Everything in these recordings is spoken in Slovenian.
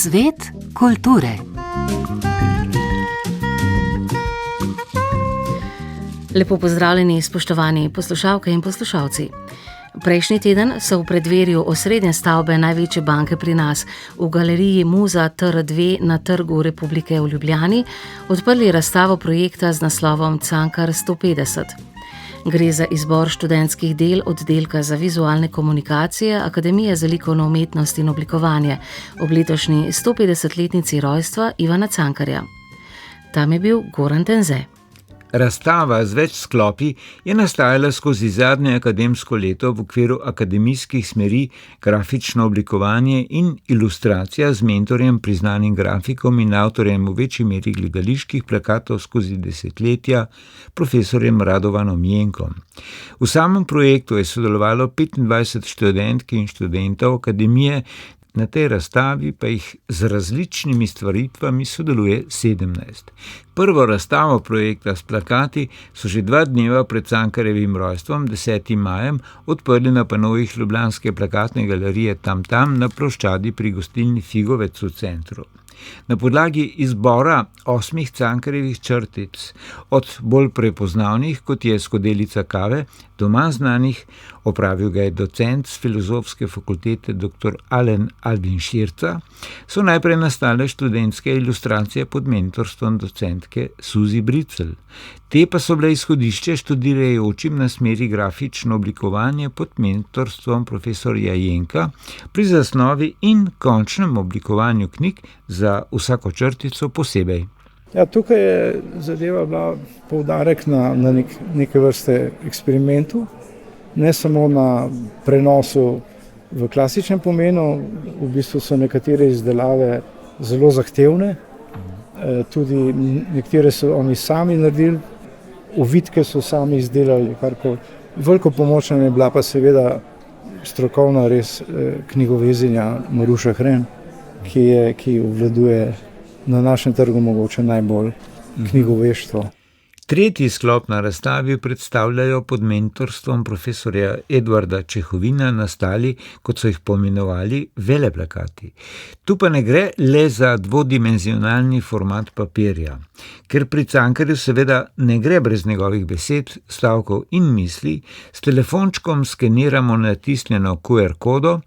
Svet kulture. Lepo pozdravljeni, spoštovani poslušalke in poslušalci. Prejšnji teden so v predverju osrednje stavbe največje banke pri nas, v galeriji Muza TR2 na Trgu Republike v Ljubljani, odprli razstavo projekta z naslovom Cankar 150. Gre za izbor študentskih del oddelka za vizualne komunikacije Akademije za likovno umetnost in oblikovanje ob letošnji 150-letnici rojstva Ivana Cankarja. Tam je bil Goran Tenze. Razstava z več sklopi je nastajala skozi zadnje akademsko leto v okviru akademijskih smeri grafično oblikovanje in ilustracija z mentorjem, priznanim grafikom in avtorjem v večji meri gledaliških plakatov skozi desetletja, profesorjem Radovanom Jenkom. V samem projektu je sodelovalo 25 študentk in študentov akademije, na tej razstavi pa jih z različnimi stvaritvami sodeluje 17. Prvo razstavo projekta s plakati so že 2 dneva pred Cankarjevim rojstvom, 10. majem, odprli na panojih ljubljanske plakatne galerije Tam na ploščadi pri gostilni Figovec v centru. Na podlagi izbora 8 Cankarjevih črtic, od bolj prepoznavnih, kot je Skodelica kave, do manj znanih, opravil ga je docent z Filozofske fakultete dr. Alen Albin-Širca, so najprej nastale študentske ilustracije pod mentorstvom docentke Suzi Bricelj. Te pa so bile izhodišče študirajočim na smeri grafično oblikovanje pod mentorstvom profesorja Jenka pri zasnovi in končnem oblikovanju knjig za vsako črtico posebej. Ja, tukaj je zadeva bila poudarek na neke vrste eksperimentu, ne samo na prenosu v klasičnem pomenu, v bistvu so nekatere izdelave zelo zahtevne, tudi nekatere so oni sami naredili, ovitke so sami izdelali, veliko pomoč nam je bila pa seveda strokovna res knjigovezenja Maruša Hren, ki obvladuje na našem trgu mogoče najbolj knjigoveštvo. Tretji sklop na razstavi predstavljajo pod mentorstvom profesorja Edvarda Čehovina nastali, kot so jih poimenovali, veleplakati. Tu pa ne gre le za dvodimenzionalni format papirja, ker pri Cankarju seveda ne gre brez njegovih besed, stavkov in misli, s telefončkom skeniramo natisnjeno QR kodo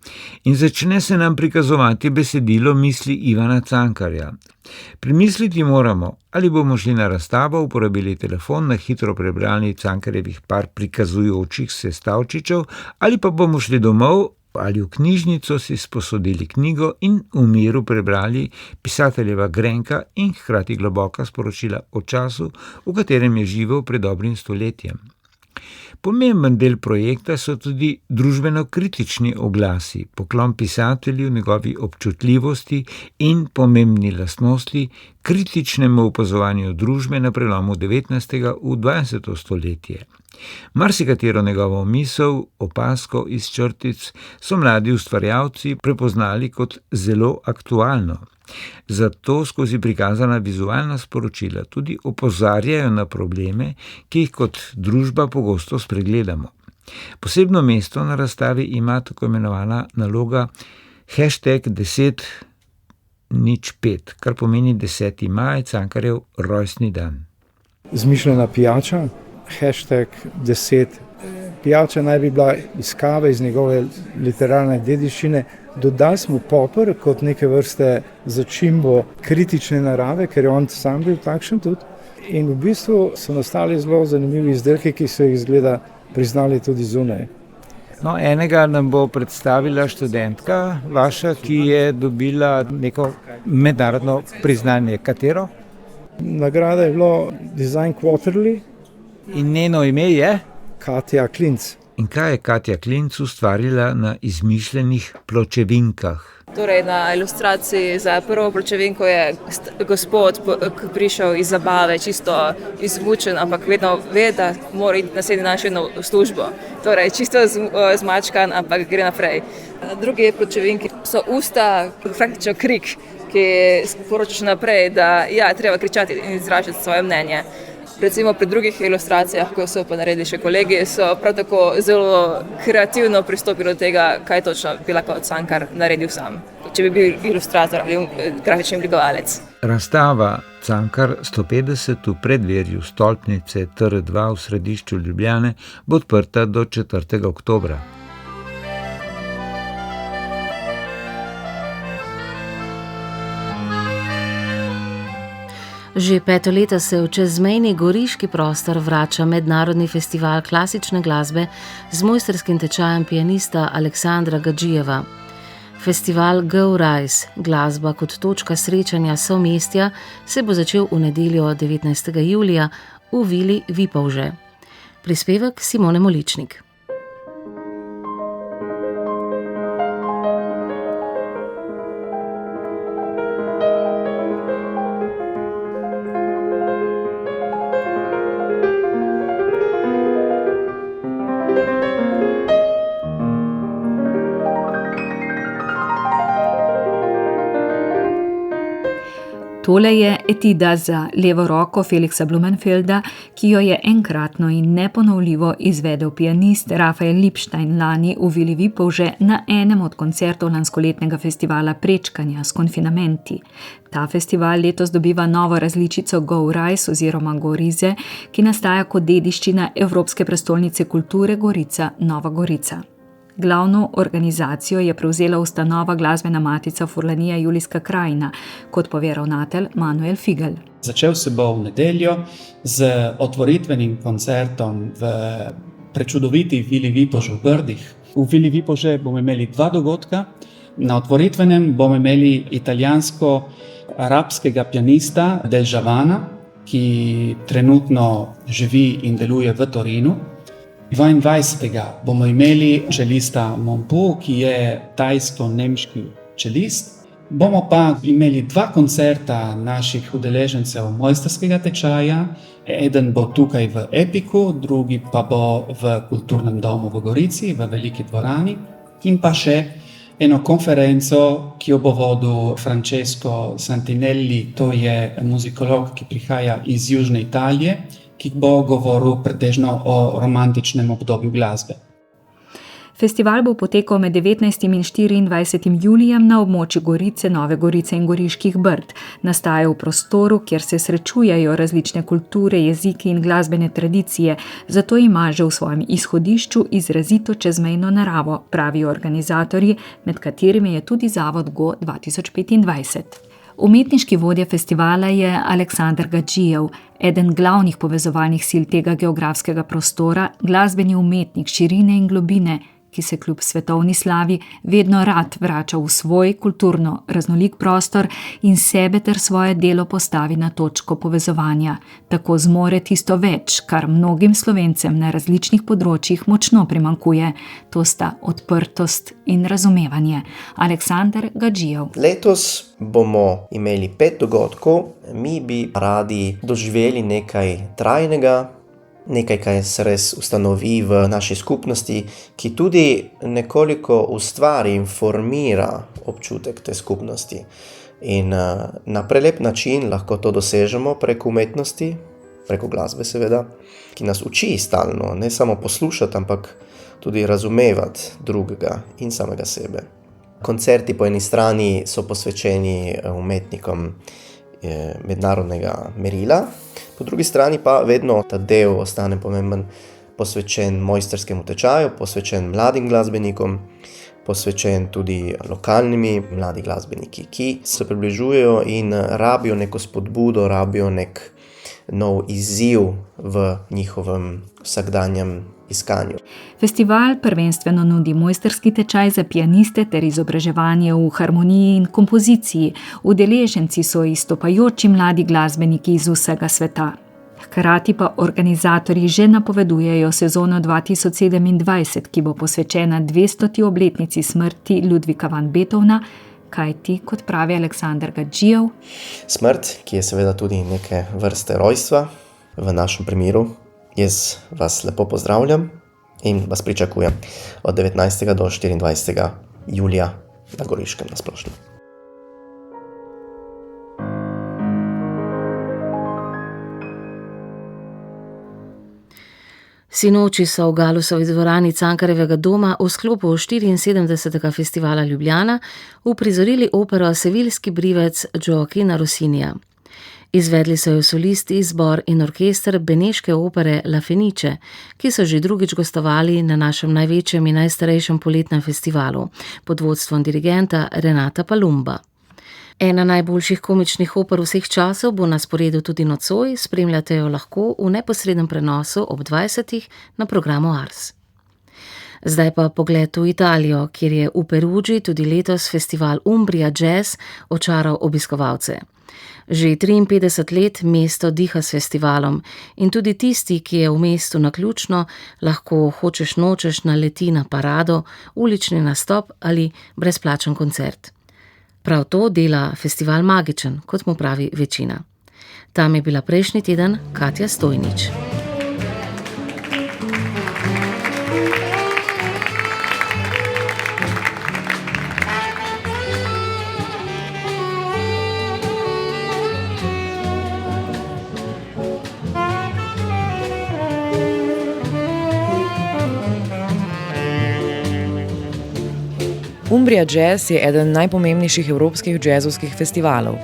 in začne se nam prikazovati besedilo misli Ivana Cankarja. Premisliti moramo, ali bomo šli na razstavo, uporabili telefon, na hitro prebrali Cankarjevih par prikazujočih se stavčičev, ali pa bomo šli domov ali v knjižnico, si sposodili knjigo in v miru prebrali pisateljeva grenka in hkrati globoka sporočila o času, v katerem je živel pred dobrim stoletjem. Pomemben del projekta so tudi družbeno-kritični oglasi, poklon pisatelju, njegovi občutljivosti in pomembni lastnosti, kritičnemu opazovanju družbe na prelomu 19. v 20. stoletje. Marsikatero njegovo misel, opazko iz črtic so mladi ustvarjalci prepoznali kot zelo aktualno. Zato skozi prikazana vizualna sporočila tudi opozarjajo na probleme, ki jih kot družba pogosto spregledamo. Posebno mesto na razstavi ima tako imenovana naloga #1005, kar pomeni 10. maj, Cankarjev rojstni dan. Zmišljena pijača, #10. Pijača naj bi bila iz kave, iz njegove literarne dediščine. Dodali smo poper kot neke vrste začimbo kritične narave, ker je on sam bil takšen tudi. In v bistvu so nastali zelo zanimivi izdelki, ki so jih izgleda priznali tudi zunaj. No, enega nam bo predstavila študentka vaša, ki je dobila neko mednarodno priznanje. Katero? Nagrada je bilo Design Quarterly. In njeno ime je? Katja Klinc. In kaj je Katja Klinc ustvarila na izmišljenih pločevinkah? Torej, na ilustraciji za prvo pločevinko je gospod prišel iz zabave, čisto izmučen, ampak vedno ve, da mora iti naslednji dan še v službo. Torej, čisto zmačkan, ampak gre naprej. Na drugi pločevinki so usta, praktično krik, ki sporoča še naprej, da treba kričati in izražati svoje mnenje. Recimo pri drugih ilustracijah, ko so pa naredili še kolegi, so prav tako zelo kreativno pristopili do tega, kaj točno bi lahko Cankar naredil sam. če bi bil ilustrator ali grafični oblikovalec. Razstava Cankar 150 v predverju stolpnice TR2 v središču Ljubljane bo odprta do 4. oktobra. Že 5. leta se v čezmejni goriški prostor vrača mednarodni festival klasične glasbe z mojstrskim tečajem pianista Aleksandra Gadžijeva. Festival Go Rise, glasba kot točka srečanja somestja, se bo začel v nedeljo 19. julija v Vili Vipavže. Prispevek Simone Moličnik. Tole je etida za levo roko Felixa Blumenfelda, ki jo je enkratno in neponovljivo izvedel pianist Rafael Lipstein lani v Vili Vipavže na enem od koncertov lanskoletnega festivala Prečkanja s konfinamenti. Ta festival letos dobiva novo različico Go Rise oziroma Gorize, ki nastaja kot dediščina Evropske prestolnice kulture Gorica Nova Gorica. Glavno organizacijo je prevzela ustanova Glasbena matica Furlanija Julijska krajina, kot pove ravnatelj Manuel Figel. Začel se bo v nedeljo z otvoritvenim koncertom v prečudoviti Vili Vipavže v Brdih. V Vili Vipavže bomo imeli 2 dogodka. Na otvoritvenem bomo imeli italijansko-arabskega pianista Del Javana, ki trenutno živi in deluje v Torinu. 22. bomo imeli čelista Monpu, ki je tajsko-nemški čelist. Bomo pa imeli 2 koncerta naših udeležencev mojstrskega tečaja. Eden bo tukaj v Epiku, drugi pa bo v Kulturnem domu v Gorici, v Veliki dvorani. In pa še eno konferenco, ki jo bo vodil Francesco Santinelli, to je muzikolog, ki prihaja iz Južne Italije, ki bo govoril pretežno o romantičnem obdobju glasbe. Festival bo potekal med 19. in 24. julijem na območju Gorice, Nove Gorice in Goriških Brd. Nastaja v prostoru, kjer se srečujejo različne kulture, jeziki in glasbene tradicije, zato ima že v svojem izhodišču izrazito čezmejno naravo, pravijo organizatorji, med katerimi je tudi zavod Go 2025. Umetniški vodja festivala je Aleksandar Gadžijev, eden glavnih povezovalnih sil tega geografskega prostora, glasbeni umetnik širine in globine, ki se kljub svetovni slavi vedno rad vrača v svoj kulturno raznolik prostor in sebe ter svoje delo postavi na točko povezovanja. Tako zmore tisto več, kar mnogim Slovencem na različnih področjih močno primanjkuje. To sta odprtost in razumevanje. Aleksandar Gadžijev. Letos bomo imeli 5 dogodkov. Mi bi radi doživeli nekaj trajnega, nekaj, kar se res ustanovi v naši skupnosti, ki tudi nekoliko ustvari in formira občutek te skupnosti. In na prelep način lahko to dosežemo preko umetnosti, preko glasbe seveda, ki nas uči stalno, ne samo poslušati, ampak tudi razumevati drugega in samega sebe. Koncerti po eni strani so posvečeni umetnikom mednarodnega merila, po drugi strani pa vedno ta del ostane pomemben, posvečen mojstrskemu tečaju, posvečen mladim glasbenikom, posvečen tudi lokalnimi mladi glasbeniki, ki se približujejo in rabijo neko spodbudo, rabijo nek nov izziv v njihovem vsakdanjem iskanju. Festival prvenstveno nudi mojstrski tečaj za pianiste ter izobraževanje v harmoniji in kompoziciji. Udeleženci so izstopajoči mladi glasbeniki iz vsega sveta. Hkrati pa organizatorji že napovedujejo sezono 2027, ki bo posvečena 200. obletnici smrti Ludvika van Beethovna, kajti, kot pravi Aleksandar Gadžijev, smrt, ki je seveda tudi neke vrste rojstva, v našem primeru. Jaz vas lepo pozdravljam in vas pričakujem od 19. do 24. julija na Goriškem na splošno. Sinoči so v Galusovi dvorani Cankarjevega doma v sklopu 74. festivala Ljubljana uprizorili opero Seviljski brivec Gioachina Rossinija. Izvedli so jo solisti, zbor in orkester beneške opere La Fenice, ki so že drugič gostovali na našem največjem in najstarejšem poletnem festivalu pod vodstvom dirigenta Renata Palumba. Ena najboljših komičnih oper vseh časov bo na sporedu tudi nocoj, spremljate jo lahko v neposrednem prenosu ob 20. na programu Ars. Zdaj pa pogled v Italijo, kjer je v Perugii tudi letos festival Umbria Jazz očaral obiskovalce. Že 53 let mesto diha s festivalom in tudi tisti, ki je v mestu naključno, lahko hočeš nočeš naleti na parado, ulični nastop ali brezplačen koncert. Prav to dela festival magičen, kot mu pravi večina. Tam je bila prejšnji teden Katja Stojnič. Umbria Jazz je eden najpomembnejših evropskih džezovskih festivalov.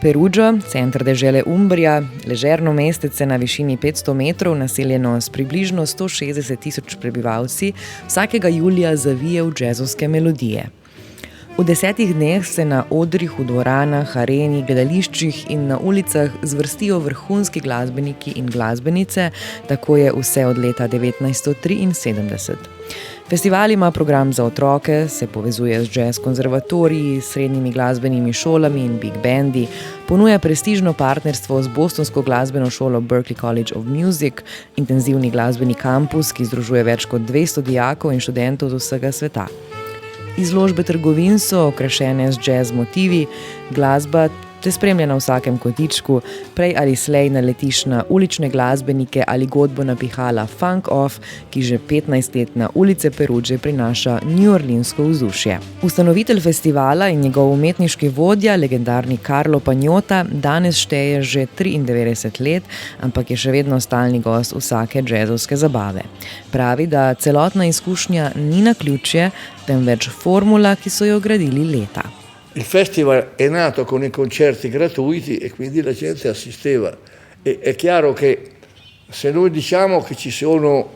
Perugia, center dežele Umbria, ležerno mestece na višini 500 metrov, naseljeno s približno 160.000 prebivalci, vsakega julija zavije v džezovske melodije. V 10 dneh se na odrih, v dvoranah, areni, gledališčih in na ulicah zvrstijo vrhunski glasbeniki in glasbenice, tako je vse od leta 1973. Festival ima program za otroke, se povezuje z jazz konzervatoriji, srednjimi glasbenimi šolami in big bandi, ponuja prestižno partnerstvo z bostonsko glasbeno šolo Berklee College of Music, intenzivni glasbeni kampus, ki združuje več kot 200 dijakov in študentov z vsega sveta. Izložbe trgovin so okrašene z jazz motivi, glasba te spremlja na vsakem kotičku, prej ali slej naletiš na ulične glasbenike ali godbo napihala Funk Off, ki že 15 let na ulice Perugie prinaša neworleansko vzdušje. Ustanovitelj festivala in njegov umetniški vodja, legendarni Carlo Pagnotta, danes šteje že 93 let, ampak je še vedno stalni gost vsake džezovske zabave. Pravi, da celotna izkušnja ni naključje, temveč formula, ki so jo gradili leta. Il festival è nato con i concerti gratuiti e quindi la gente assisteva. È chiaro che se noi diciamo che ci sono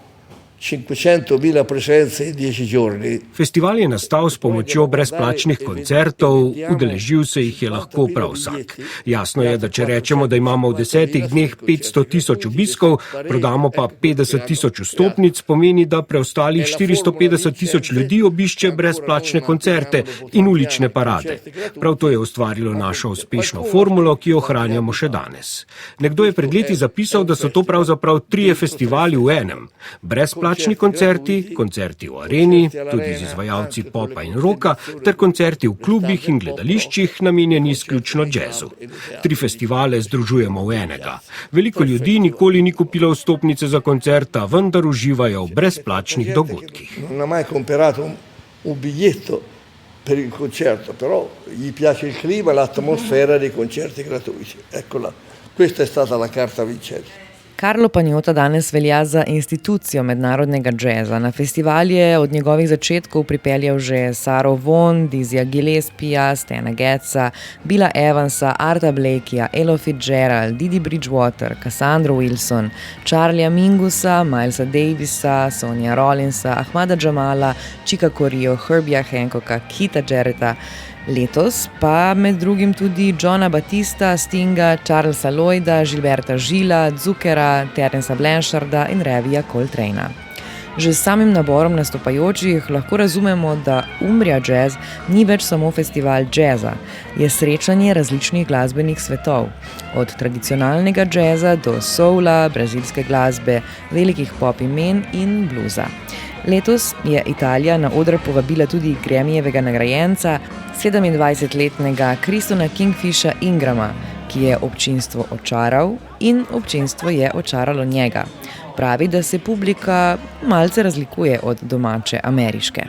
500.000 presenze in 10 giorni. Festival je nastal s pomočjo brezplačnih koncertov, udeležil se jih je lahko prav vsak. Jasno je, da če rečemo, da imamo v 10 dneh 500.000 obiskov, prodamo pa 50.000 vstopnic, pomeni, da preostalih 450.000 ljudi obišče brezplačne koncerte in ulične parade. Prav to je ustvarilo našo uspešno formulo, ki jo ohranjamo še danes. Nekdo je pred leti zapisal, da so to pravzaprav 3 festivali v enem. Brezplačni koncerti, koncerti v areni, tudi z izvajalci popa in roka, ter koncerti v klubih in gledališčih, namenjeni izključno jazzu. 3 festivale združujemo v enega. Veliko ljudi nikoli ni kupilo vstopnice za koncerta, vendar uživajo v brezplačnih dogodkih. Non ha mai comprato un biglietto per il concerto, però gli piace il clima, l'atmosfera dei concerti gratuiti. Eccola, questa è stata la carta vincente. Carlo Pagnotta danes velja za institucijo mednarodnega džeza. Na festival je od njegovih začetkov pripeljal že Saro Vaughan, Dizzyja Gillespieja, Stana Getza, Billa Evansa, Arta Blakeyja, Ella Fitzgerald, Didi Bridgewater, Cassandra Wilson, Charlieja Mingusa, Milesa Davisa, Sonia Rollinsa, Ahmada Jamala, Chica Corio, Herbiea Hancocka, Keitha Jarretta. Letos pa med drugim tudi Johna Battista, Stinga, Charlesa Lloyda, Gilberta Gila, Zuckera, Terensa Blancharda in Revija Coltrane'a. Že s samim naborom nastopajočih lahko razumemo, da Umbria Jazz ni več samo festival džeza, je srečanje različnih glasbenih svetov, od tradicionalnega džeza do soula, brazilske glasbe, velikih pop imen in bluza. Letos je Italija na oder povabila tudi Grammyjevega nagrajenca, 27-letnega Kristona Kingfisha Ingrama, ki je občinstvo očaral in občinstvo je očaralo njega. Pravi, da se publika malce razlikuje od domače ameriške.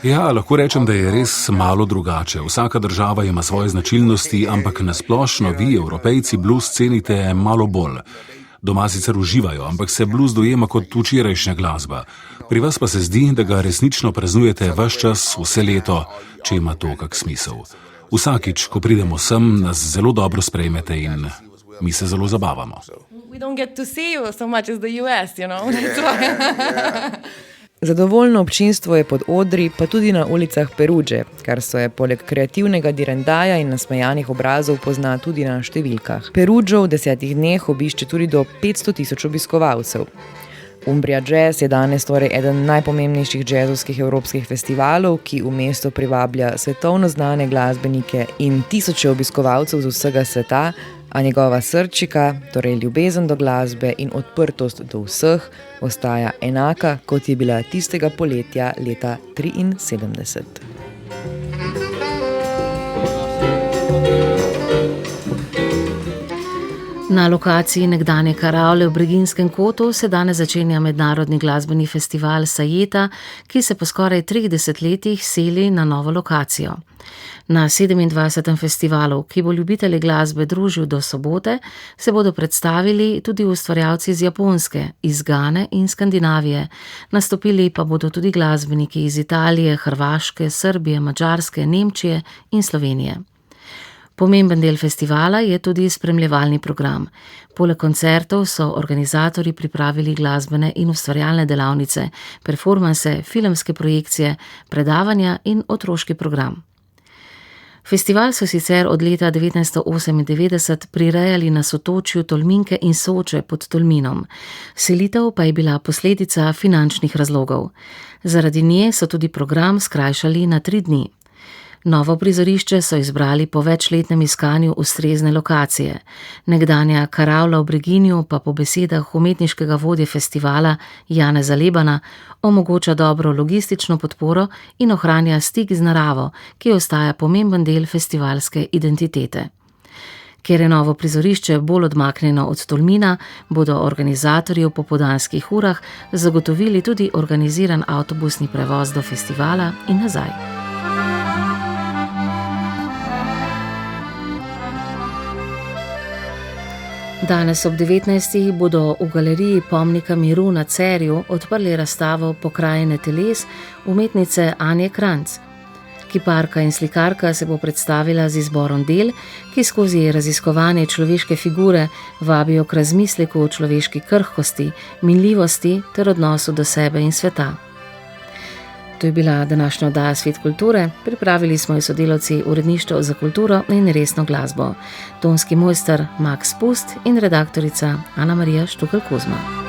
Ja, lahko rečem, da je res malo drugače. Vsaka država ima svoje značilnosti, ampak nasplošno vi, Evropejci, blues cenite malo bolj. Doma sicer uživajo, ampak se blues dojema kot včerajšnja glasba. Pri vas pa se zdi, da ga resnično praznujete ves čas, vse leto, če ima to kak smisel. Vsakič, ko pridemo sem, nas zelo dobro sprejmete in mi se zelo zabavamo. Zadovoljno občinstvo je pod odri, pa tudi na ulicah Perudže, kar se poleg kreativnega direndaja in nasmejanih obrazov pozna tudi na številkah. Perudžo v 10 dneh obišče tudi do 500,000 obiskovalcev. Umbria Jazz je danes torej eden najpomembnejših jazzovskih evropskih festivalov, ki v mesto privablja svetovno znane glasbenike in tisoče obiskovalcev z vsega sveta, a njegova srčika, torej ljubezen do glasbe in odprtost do vseh, ostaja enaka, kot je bila tistega poletja leta 1973. Na lokaciji nekdanje karavle v Breginjskem kotu se danes začenja mednarodni glasbeni festival Sajeta, ki se po skoraj 30 letih seli na novo lokacijo. Na 27. festivalu, ki bo ljubitelje glasbe družil do sobote, se bodo predstavili tudi ustvarjalci iz Japonske, iz Gane in Skandinavije. Nastopili pa bodo tudi glasbeniki iz Italije, Hrvaške, Srbije, Madžarske, Nemčije in Slovenije. Pomemben del festivala je tudi spremljevalni program. Poleg koncertov so organizatorji pripravili glasbene in ustvarjalne delavnice, performanse, filmske projekcije, predavanja in otroški program. Festival so sicer od leta 1998 prirejali na sotočju Tolminke in Soče pod Tolminom. Selitev pa je bila posledica finančnih razlogov. Zaradi nje so tudi program skrajšali na 3 dni. Novo prizorišče so izbrali po večletnem iskanju ustrezne lokacije. Nekdanja karavla v Breginju pa po besedah umetniškega vodje festivala Janeza Lebana omogoča dobro logistično podporo in ohranja stik z naravo, ki ostaja pomemben del festivalske identitete. Ker je novo prizorišče bolj odmaknjeno od Tolmina, bodo organizatorji v popoldanskih urah zagotovili tudi organiziran avtobusni prevoz do festivala in nazaj. Danes ob 19. bodo v galeriji Pomnika miru na Cerju odprli razstavo Pokrajine teles umetnice Anje Kranjc. Kiparka in slikarka se bo predstavila z izborom del, ki skozi raziskovanje človeške figure vabijo k razmisleku o človeški krhkosti, minljivosti ter odnosu do sebe in sveta. To je bila današnja oddaja Svet kulture. Pripravili smo jo sodelavci Uredništva za kulturo in resno glasbo. Tonski mojster Max Pust in redaktorica Ana Marija Štukelj Kozma.